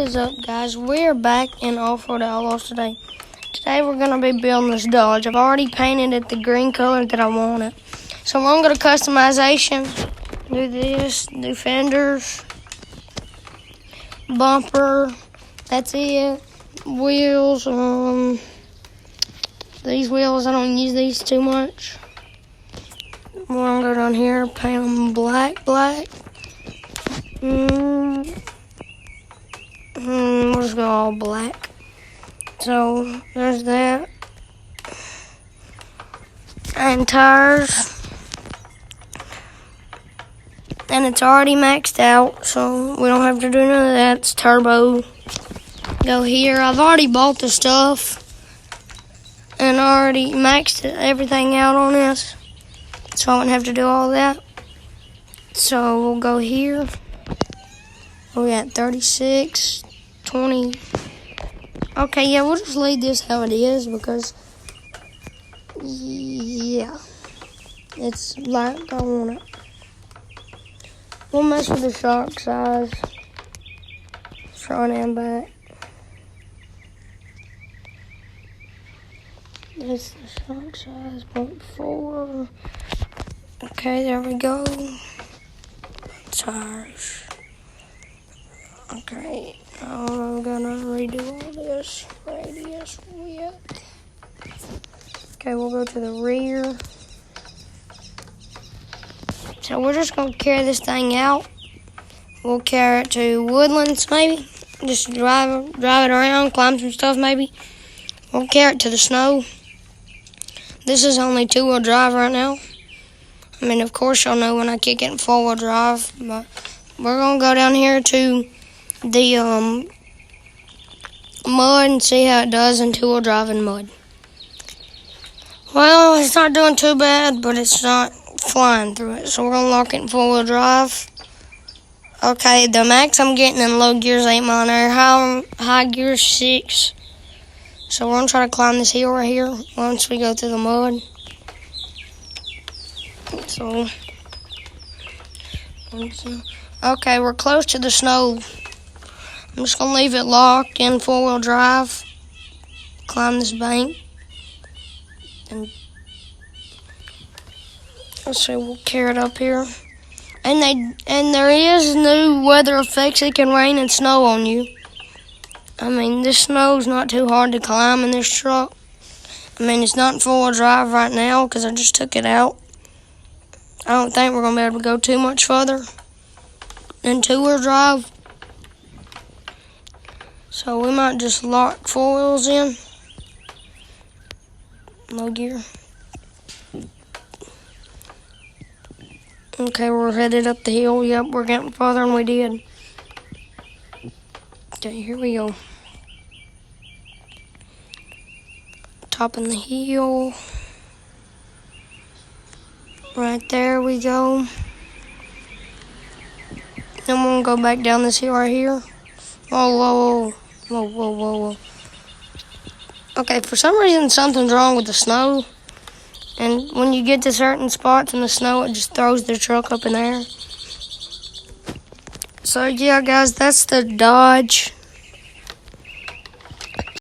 is up, guys? We're back in Off-Road Outlaws today. Today we're going to be building this Dodge. I've already painted it the green color that I wanted. So we're going to go to customization, do this, do fenders, bumper, that's it, wheels, these wheels, I don't use these too much. We're going to go down here, paint them black. We'll just go all black. So there's that. And tires. And it's already maxed out, so we don't have to do none of that. It's turbo. Go here. I've already bought the stuff and already maxed everything out on this, so I won't have to do all that. So we'll go here. We got 36, 20. Okay, yeah, we'll just leave this how it is because, yeah, it's like I want it. We'll mess with the shock size, front and back. That's the shock size, 0.4. Okay, there we go. Tires. Okay, now I'm gonna redo all this. Radius, width. Okay, we'll go to the rear. So we're just gonna carry this thing out. We'll carry it to Woodlands, maybe. Just drive it around, climb some stuff, maybe. We'll carry it to the snow. This is only 2-wheel drive right now. I mean, of course, y'all know when I kick it in 4-wheel drive, but we're gonna go down here to the mud and see how it does in 2-wheel drive in mud. Well, it's not doing too bad, but it's not flying through it, so we're gonna lock it in 4-wheel drive. Okay, the max I'm getting in low gear is 8 mile an hour, high gear 6. So we're gonna try to climb this hill right here once we go through the mud. So, okay, we're close to the snow. I'm just gonna leave it locked in 4-wheel drive. Climb this bank, and let's see, we'll carry it up here. And there is new weather effects. It can rain and snow on you. I mean, this snow's not too hard to climb in this truck. I mean, it's not in 4-wheel drive right now because I just took it out. I don't think we're gonna be able to go too much further than 2-wheel drive. So we might just lock 4 wheels in. Low gear. Okay, we're headed up the hill. Yep, we're getting farther than we did. Okay, here we go. Topping the hill. Right there we go. Then we'll go back down this hill right here. Whoa. Okay, for some reason something's wrong with the snow. And when you get to certain spots in the snow, it just throws the truck up in the air. So yeah, guys, that's the Dodge.